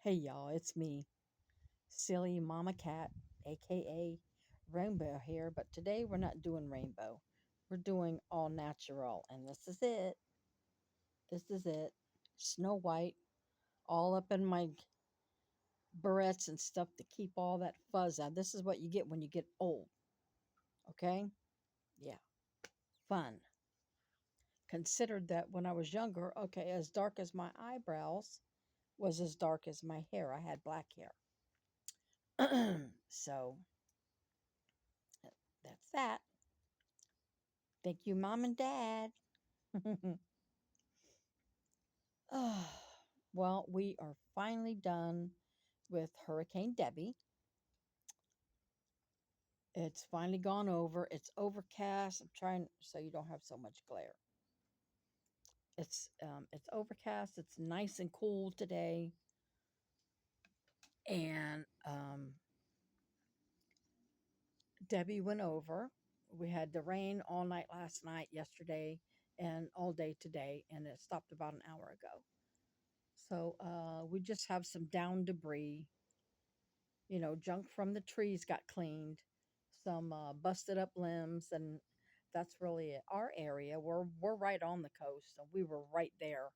Hey y'all, it's me, silly Mama Cat, aka Rainbow here, but today we're not doing rainbow. We're doing all natural, and this is it. This is it. Snow White, all up in my barrettes and stuff to keep all that fuzz out. This is what you get when you get old, okay? Yeah, fun. Considered that when I was younger, okay, as dark as my eyebrows was as dark as my hair. I had black hair. So that's that. Thank you, Mom and Dad. Oh, well, we are finally done with Hurricane Debbie. It's finally gone over. It's overcast. I'm trying so you don't have so much glare. It's overcast. It's nice and cool today, and Debbie went over. We had the rain all night last night, yesterday, and all day today, and it stopped about an hour ago. So we just have some down debris. Junk from the trees got cleaned, some busted up limbs, and that's really it. Our area, we're right on the coast, and we were right there.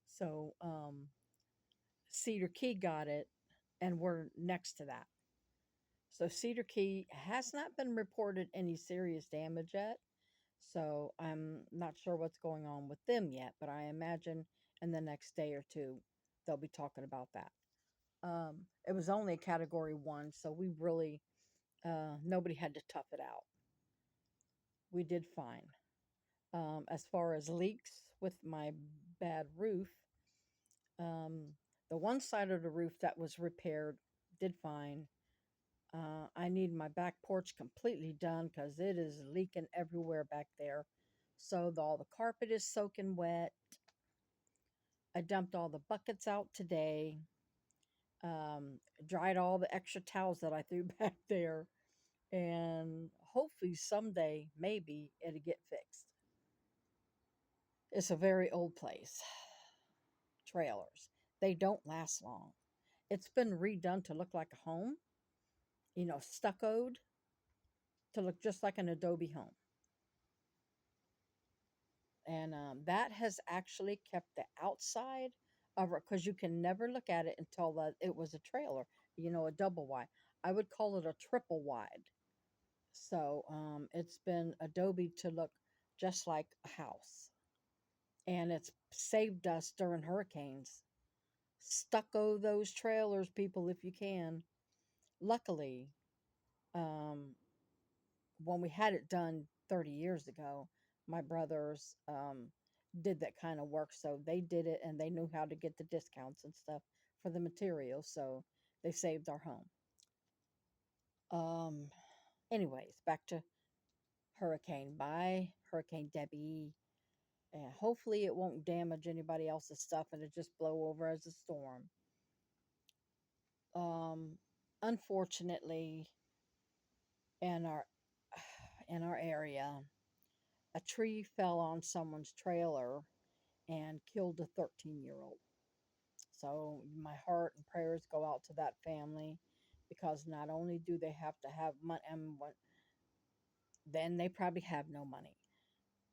So Cedar Key got it, and we're next to that. So Cedar Key has not been reported any serious damage yet. So I'm not sure what's going on with them yet, but I imagine in the next day or two they'll be talking about that. It was only a category one, so we really nobody had to tough it out. We did fine. As far as leaks with my bad roof, um, the one side of the roof that was repaired did fine. I need my back porch completely done because it is leaking everywhere back there. So all the carpet is soaking wet. I dumped all the buckets out today. Um, Dried all the extra towels that I threw back there, and hopefully someday maybe it'll get fixed. It's a very old place. Trailers. They don't last long. It's been redone to look like a home, stuccoed to look just like an Adobe home. And that has actually kept the outside of it because you can never look at it until it was a trailer, a double wide. I would call it a triple wide. So it's been Adobe to look just like a house. And it's saved us during hurricanes. Stucco those trailers, people, if you can. Luckily, um, when we had it done 30 years ago, my brothers did that kind of work. So they did it and they knew how to get the discounts and stuff for the materials. So they saved our home. Um, Anyways, back to Hurricane. Bye, Hurricane Debbie. And hopefully it won't damage anybody else's stuff and it just blow over as a storm. Um, Unfortunately, in our in our area, a tree fell on someone's trailer and killed a 13-year-old. So my heart and prayers go out to that family because not only do they have to have money, and then they probably have no money.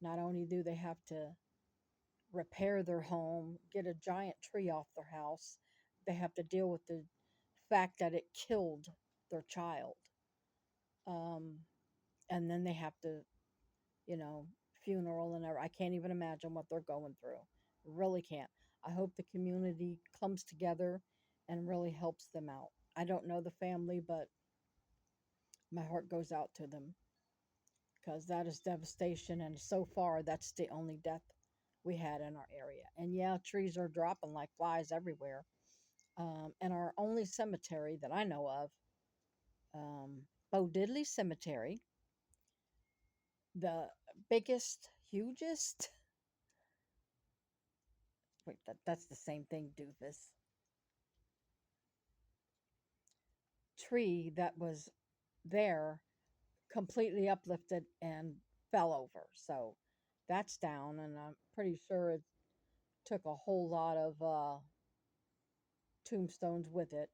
Not only do they have to repair their home, get a giant tree off their house, they have to deal with the fact that it killed their child. Um, and then they have to, you know, funeral and everything. I can't even imagine what they're going through. Really can't. I hope the community comes together and really helps them out. I don't know the family, but my heart goes out to them because that is devastation. And so far, that's the only death we had in our area. And yeah, trees are dropping like flies everywhere. And our only cemetery that I know of, um, Bo Diddley Cemetery, the biggest, hugest, wait, that's the same thing, doofus, tree that was there completely uplifted and fell over. So that's down, and I'm pretty sure it's took a whole lot of tombstones with it,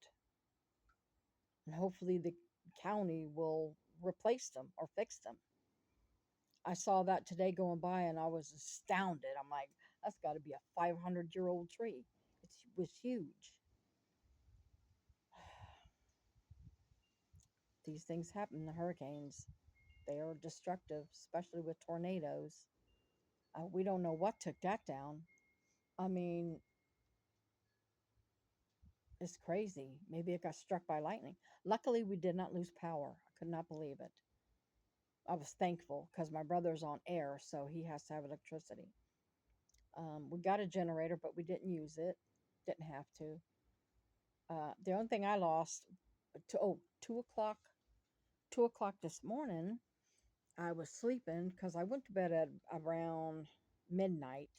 and hopefully the county will replace them or fix them. I saw that today going by and I was astounded. I'm like, that's got to be a 500-year-old tree. It was huge. These things happen in hurricanes. They are destructive, especially with tornadoes. We don't know what took that down. I mean, it's crazy. Maybe it got struck by lightning. Luckily, we did not lose power. I could not believe it. I was thankful because my brother's on air, so he has to have electricity. We got a generator, but we didn't use it. Didn't have to. The only thing I lost to 2 o'clock, 2 o'clock this morning. I was sleeping because I went to bed at around midnight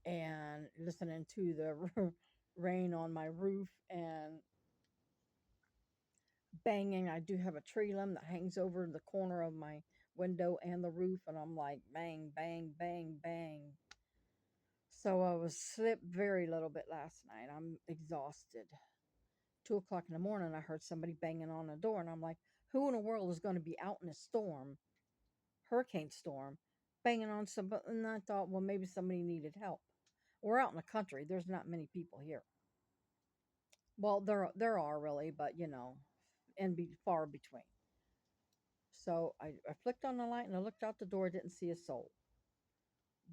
and listening to the rain on my roof and banging. I do have a tree limb that hangs over the corner of my window and the roof, and I'm like bang, bang, bang, bang. So I was slept very little bit last night. I'm exhausted. 2 o'clock in the morning, I heard somebody banging on the door, and I'm like, who in the world is going to be out in a storm, hurricane storm, banging on somebody? And I thought, well, maybe somebody needed help. We're out in the country. There's not many people here. Well, there are really, but and be far between. So I flicked on the light and I looked out the door, didn't see a soul.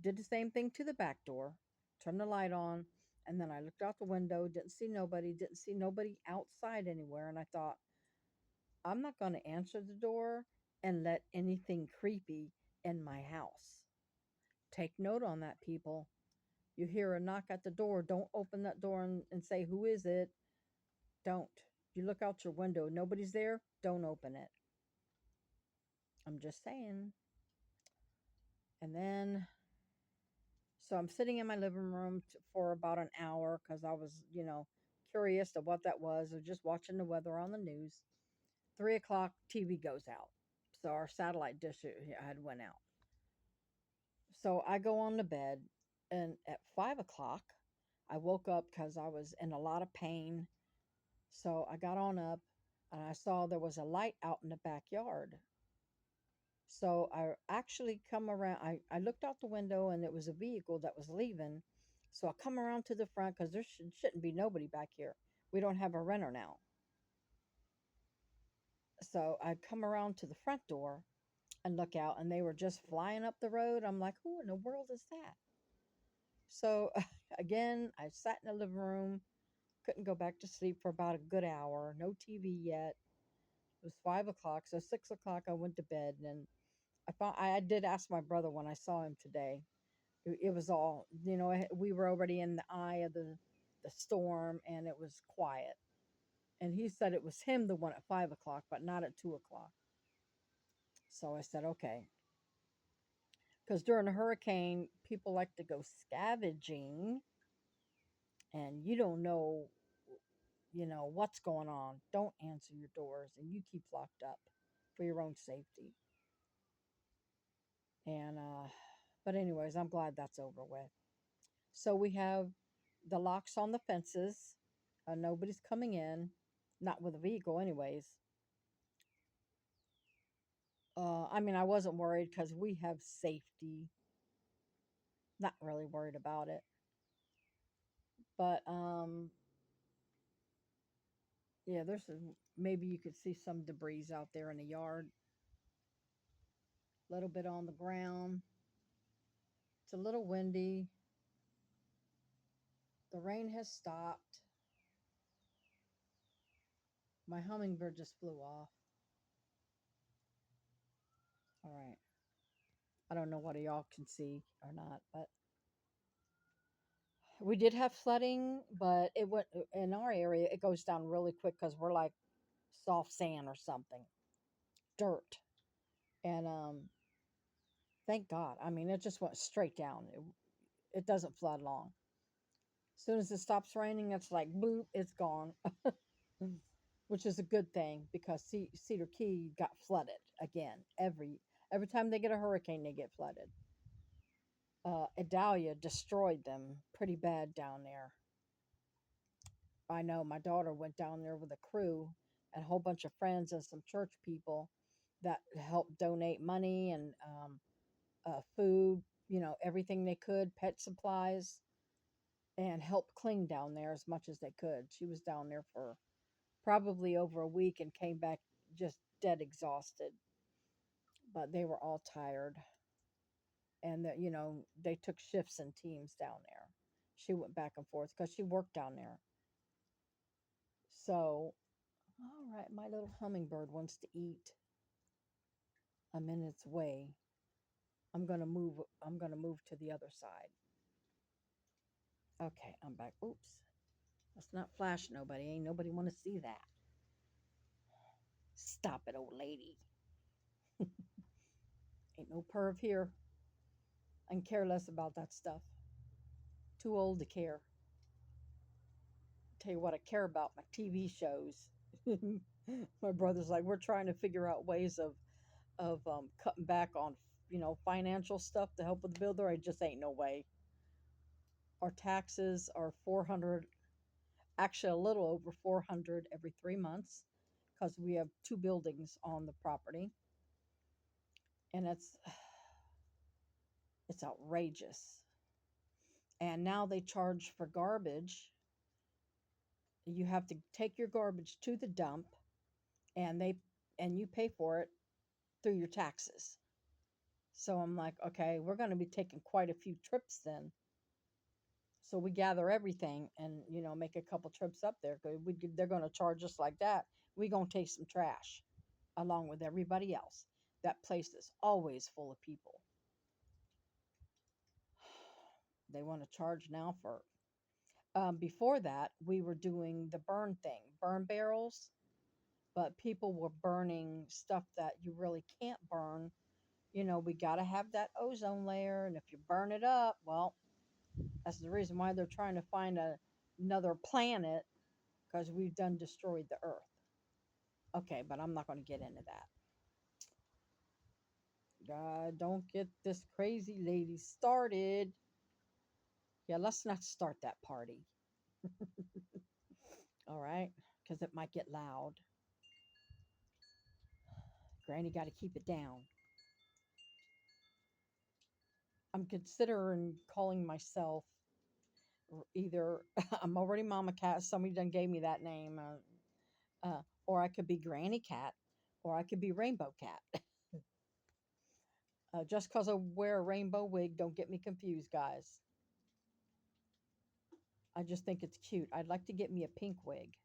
Did the same thing to the back door, turned the light on, and then I looked out the window, didn't see nobody outside anywhere. And I thought, I'm not going to answer the door and let anything creepy in my house. Take note on that, people. You hear a knock at the door, don't open that door and say, who is it? Don't. You look out your window, nobody's there, don't open it. I'm just saying. And then so I'm sitting in my living room for about an hour because I was, curious to what that was. I was just watching the weather on the news. 3 o'clock, TV goes out. So our satellite dish had went out. So I go on to bed, and at 5 o'clock, I woke up because I was in a lot of pain. So I got on up, and I saw there was a light out in the backyard. So I actually come around. I looked out the window and it was a vehicle that was leaving. So I come around to the front because there shouldn't be nobody back here. We don't have a renter now. So I come around to the front door and look out, and they were just flying up the road. I'm like, who in the world is that? So again, I sat in the living room, couldn't go back to sleep for about a good hour. No TV yet. It was 5 o'clock. So 6 o'clock, I went to bed, and I did ask my brother when I saw him today. It was all, we were already in the eye of the storm, and it was quiet. And he said it was him, the one at 5 o'clock, but not at 2 o'clock. So I said, okay. Because during a hurricane, people like to go scavenging, and you don't know, what's going on. Don't answer your doors, and you keep locked up for your own safety. And, but anyways, I'm glad that's over with. So we have the locks on the fences. Nobody's coming in, not with a vehicle, anyways. I mean, I wasn't worried because we have safety. Not really worried about it. But yeah, maybe you could see some debris out there in the yard. A little bit on the ground. It's a little windy. The rain has stopped. My hummingbird just flew off. All right. I don't know what y'all can see or not, but we did have flooding, but it went in our area. It goes down really quick because we're like soft sand or something, dirt, and thank God. I mean, it just went straight down. It doesn't flood long. As soon as it stops raining, it's like boop, it's gone, which is a good thing because Cedar Key got flooded again. Every time they get a hurricane, they get flooded. Idalia destroyed them pretty bad down there. I know my daughter went down there with a crew and a whole bunch of friends and some church people that helped donate money and food, everything they could, pet supplies, and help clean down there as much as they could. She was down there for probably over a week and came back just dead exhausted, but they were all tired. And that, they took shifts and teams down there. She went back and forth because she worked down there. So, all right, my little hummingbird wants to eat. I'm in its way. I'm going to move to the other side. Okay, I'm back. Oops. Let's not flash nobody. Ain't nobody want to see that. Stop it, old lady. Ain't no perv here. I can care less about that stuff. Too old to care. Tell you what I care about, my TV shows. My brother's like, we're trying to figure out ways of cutting back on financial stuff to help with the builder. I just ain't no way. Our taxes are 400, actually a little over 400 every 3 months, because we have two buildings on the property, and it's outrageous. And now they charge for garbage. You have to take your garbage to the dump, and you pay for it through your taxes. So I'm like, okay, we're going to be taking quite a few trips then. So we gather everything and make a couple trips up there. Cause they're going to charge us like that. We gonna take some trash along with everybody else. That place is always full of people. They want to charge now for. Before that, we were doing the burn thing, burn barrels, but people were burning stuff that you really can't burn. We got to have that ozone layer, and if you burn it up, well, that's the reason why they're trying to find another planet, because we've done destroyed the Earth. Okay, but I'm not going to get into that. God, don't get this crazy lady started. Yeah, let's not start that party. All right, because it might get loud. Granny got to keep it down. I'm considering calling myself either I'm already Mama Cat. Somebody done gave me that name, or I could be Granny Cat, or I could be Rainbow Cat. Just because I wear a rainbow wig, don't get me confused, guys. I just think it's cute. I'd like to get me a pink wig.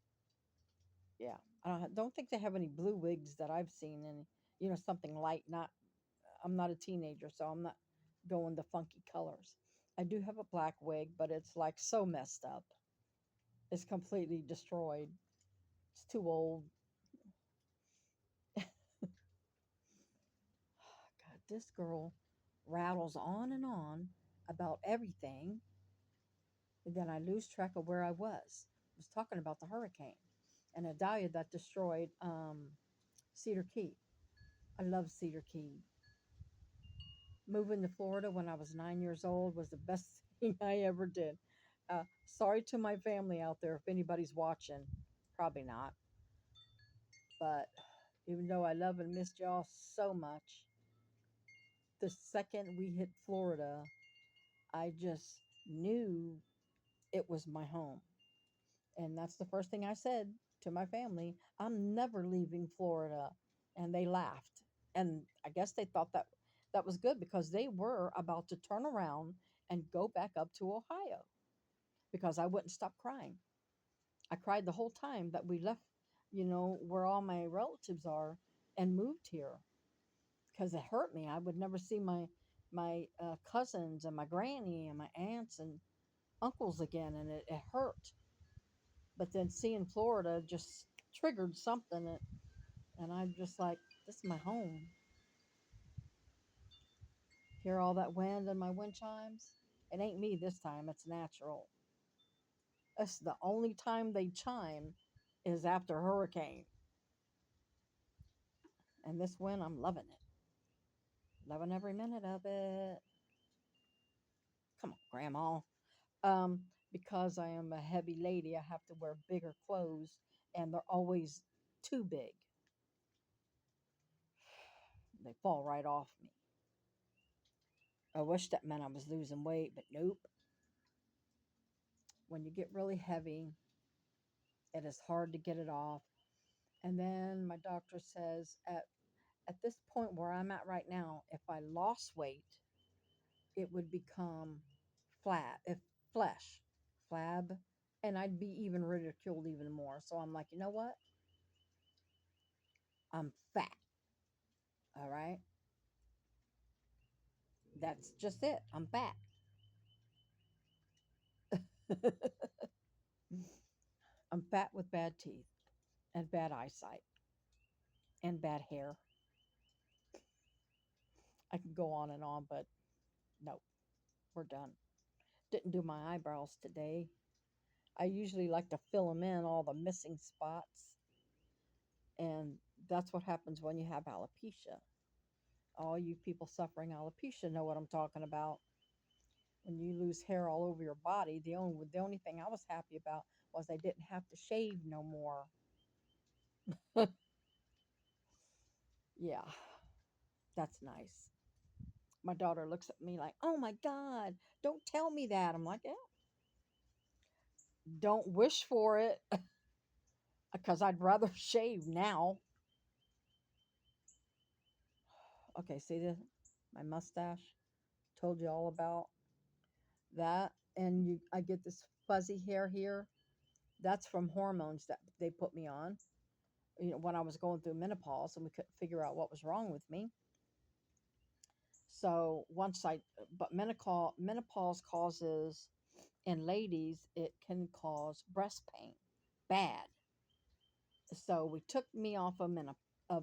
Yeah, I don't think they have any blue wigs that I've seen, and something light. Not, I'm not a teenager, so I'm not going the funky colors. I do have a black wig, but it's like so messed up. It's completely destroyed. It's too old. God, this girl rattles on and on about everything, and then I lose track of where I was. I was talking about the hurricane and a dahlia that destroyed Cedar Key. I love Cedar Key. Moving to Florida when I was 9 years old was the best thing I ever did. Sorry to my family out there if anybody's watching. Probably not. But even though I love and miss y'all so much, the second we hit Florida, I just knew it was my home. And that's the first thing I said to my family. I'm never leaving Florida. And they laughed. And I guess they thought that was good, because they were about to turn around and go back up to Ohio, because I wouldn't stop crying. I cried the whole time that we left, where all my relatives are, and moved here, because it hurt me. I would never see my cousins and my granny and my aunts and uncles again, and it hurt. But then seeing Florida just triggered something, and I'm just like, this is my home. Hear all that wind and my wind chimes? It ain't me this time, it's natural. That's the only time they chime is after a hurricane. And this wind, I'm loving it. Loving every minute of it. Grandma. Um, because I am a heavy lady, I have to wear bigger clothes, and they're always too big. They fall right off me. I wish that meant I was losing weight, but nope. When you get really heavy, it is hard to get it off. And then my doctor says at this point where I'm at right now, if I lost weight, it would become flat, if flesh, flab, and I'd be even ridiculed even more. So I'm like, you know what? I'm fat. All right, that's just it. I'm fat. I'm fat with bad teeth and bad eyesight and bad hair. I can go on and on, but no, we're done. Didn't do my eyebrows today. I usually like to fill them in, all the missing spots, and that's what happens when you have alopecia. All you people suffering alopecia know what I'm talking about. When you lose hair all over your body, the only thing I was happy about was I didn't have to shave no more. Yeah, that's nice. My daughter looks at me like, "Oh my God, don't tell me that." I'm like, "Yeah, don't wish for it, because I'd rather shave now." Okay, see this? My mustache. Told you all about that. And I get this fuzzy hair here. That's from hormones that they put me on. When I was going through menopause and we couldn't figure out what was wrong with me. So but menopause causes, in ladies, it can cause breast pain, bad. So we took me off of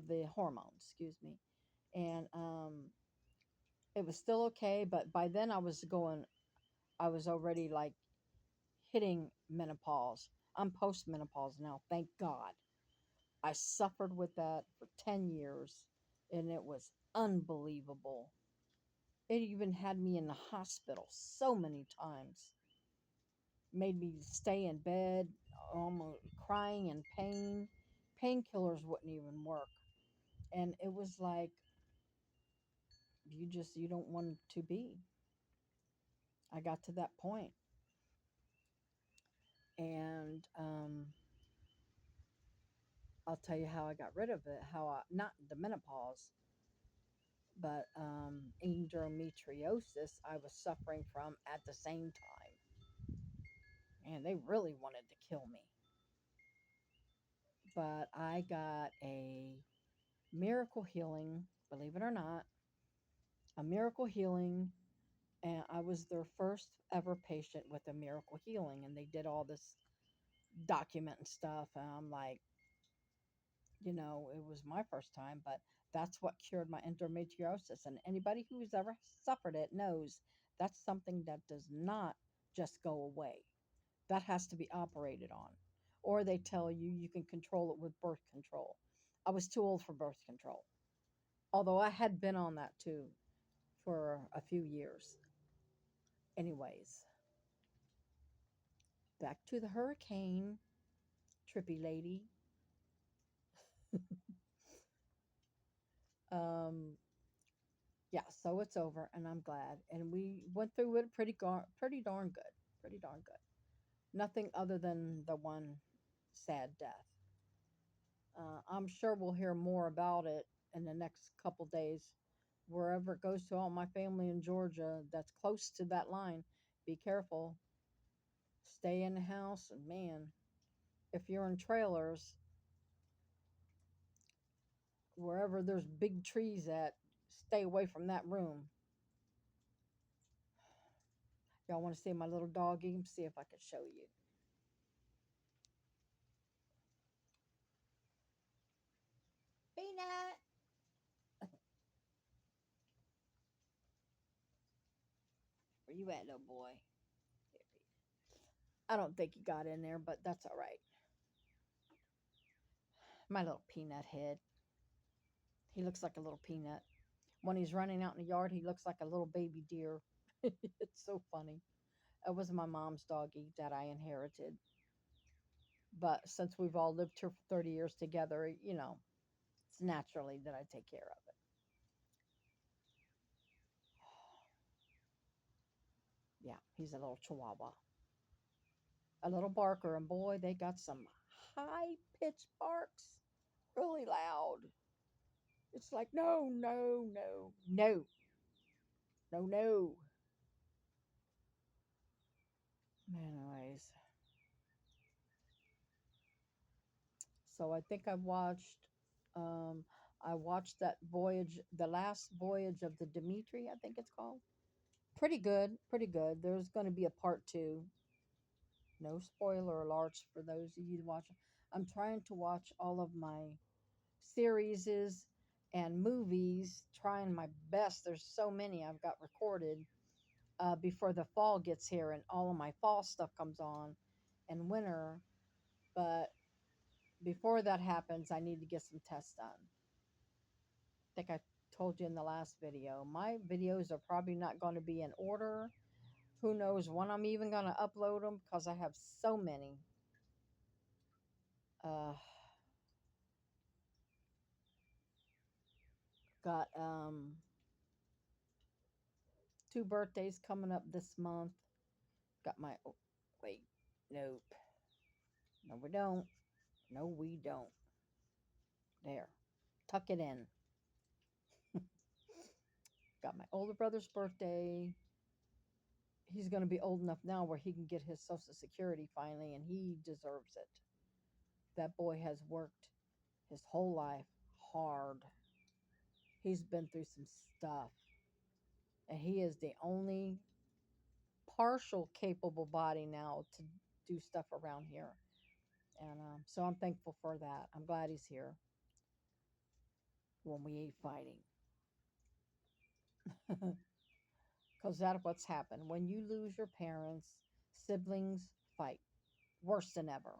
the hormones, excuse me, and it was still okay. But by then I was already like hitting menopause. I'm postmenopause now, thank God. I suffered with that for 10 years, and it was unbelievable. It even had me in the hospital so many times, made me stay in bed, almost crying in pain. Painkillers wouldn't even work. And it was like, you don't want it to be. I got to that point. And I'll tell you how I got rid of it, not the menopause, but endometriosis I was suffering from at the same time. And they really wanted to kill me. But I got a miracle healing, believe it or not, a miracle healing. And I was their first ever patient with a miracle healing. And they did all this document and stuff. And I'm like, it was my first time, but that's what cured my endometriosis. And anybody who's ever suffered it knows that's something that does not just go away. That has to be operated on. Or they tell you you can control it with birth control. I was too old for birth control, although I had been on that too for a few years. Anyways, back to the hurricane, trippy lady. Um, yeah, so it's over, and I'm glad. And we went through it pretty darn good, pretty darn good. Nothing other than the one sad death. I'm sure we'll hear more about it in the next couple days, wherever it goes to. All my family in Georgia that's close to that line, be careful. Stay in the house, and man, if you're in trailers, wherever there's big trees at, stay away from that room. Y'all want to see my little doggy? See if I can show you. Peanut, where you at, little boy? I don't think he got in there, but that's all right. My little peanut head. He looks like a little peanut. When he's running out in the yard, he looks like a little baby deer. It's so funny. It was my mom's doggy that I inherited. But since we've all lived here for 30 years together, it's naturally that I take care of it. Yeah, he's a little chihuahua, a little barker, and boy, they got some high pitched barks, really loud. It's like, no, no, no, no, no, no. Anyways, so I think um, I watched that voyage, the last voyage of the Dimitri, I think it's called. Pretty good, pretty good. There's going to be a part two. No spoiler alerts for those of you watching. I'm trying to watch all of my series and movies, trying my best. There's so many I've got recorded before the fall gets here and all of my fall stuff comes on and winter. But before that happens, I need to get some tests done. I think I told you in the last video, my videos are probably not going to be in order. Who knows when I'm even going to upload them because I have so many. Uh, got two birthdays coming up this month. Got my oh, wait, nope, no we don't, no we don't. There, tuck it in. Got my older brother's birthday. He's going to be old enough now where he can get his Social Security finally, and he deserves it. That boy has worked his whole life hard. He's been through some stuff, and he is the only partial capable body now to do stuff around here. And so I'm thankful for that. I'm glad he's here when we ain't fighting. Because that's what's happened. When you lose your parents, siblings fight worse than ever.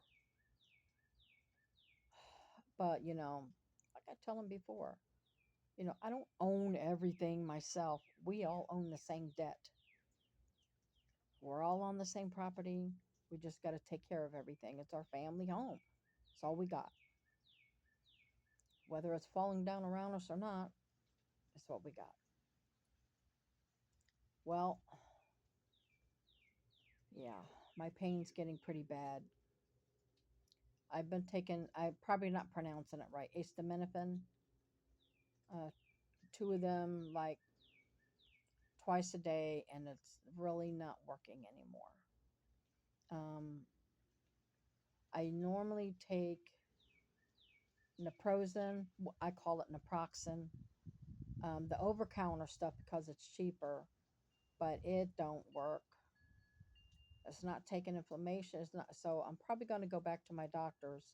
But, like I tell them before, I don't own everything myself. We all own the same debt. We're all on the same property. We just got to take care of everything. It's our family home. It's all we got. Whether it's falling down around us or not, it's what we got. Well, yeah, my pain's getting pretty bad. I've been taking, I'm probably not pronouncing it right, acetaminophen, uh, two of them like twice a day, and it's really not working anymore. Um, I normally take naproxen, I call it naproxen, the over-counter stuff because it's cheaper, but it don't work. It's not taking inflammation. It's not, so I'm probably going to go back to my doctor's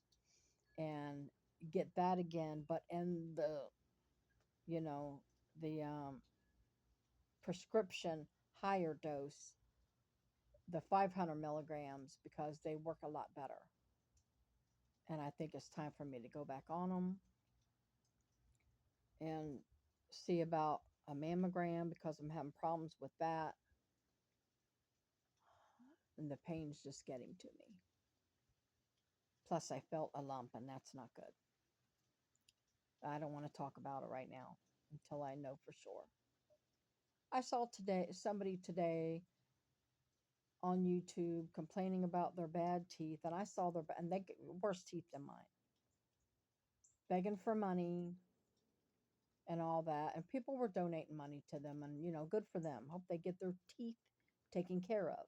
and get that again, but in you know, the prescription higher dose, the 500 milligrams, because they work a lot better. And I think it's time for me to go back on them and see about a mammogram because I'm having problems with that. And the pain's just getting to me. Plus, I felt a lump, and that's not good. I don't want to talk about it right now until I know for sure. I saw somebody today on YouTube complaining about their bad teeth, and I saw and they get worse teeth than mine, begging for money and all that, and people were donating money to them, and good for them. Hope they get their teeth taken care of.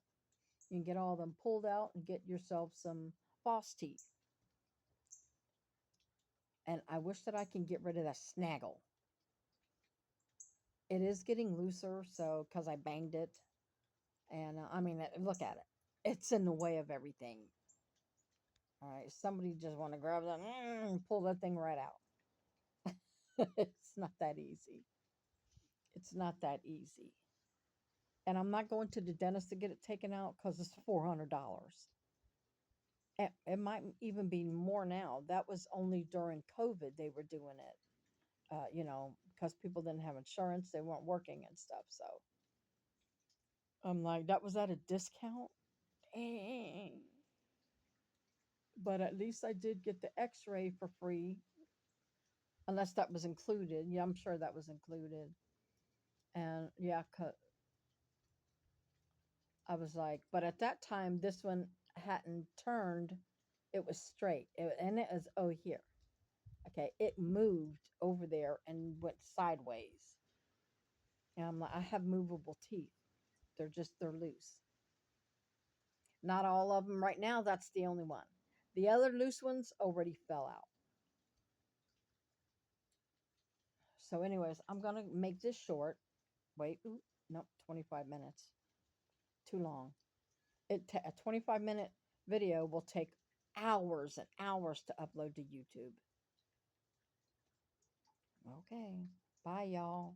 You can get all of them pulled out and get yourself some false teeth. And I wish that I can get rid of that snaggle. It is getting looser, so because I banged it, and I mean, look at it. It's in the way of everything. All right, somebody just want to grab that and pull that thing right out. It's not that easy. It's not that easy. And I'm not going to the dentist to get it taken out because it's $400. It might even be more now. That was only during COVID they were doing it. Because people didn't have insurance, they weren't working and stuff. So, I'm like, that was at a discount? Dang. But at least I did get the x ray for free, unless that was included. Yeah, I'm sure that was included. And yeah, I was like, but at that time, this one hadn't turned. It was straight. And it was, oh, here. Okay. It moved over there and went sideways. And I'm like, I have movable teeth. They're loose. Not all of them right now. That's the only one. The other loose ones already fell out. So, anyways, I'm going to make this short. Wait, ooh, nope, 25 minutes. Too long. A 25-minute video will take hours and hours to upload to YouTube. Okay. Bye, y'all.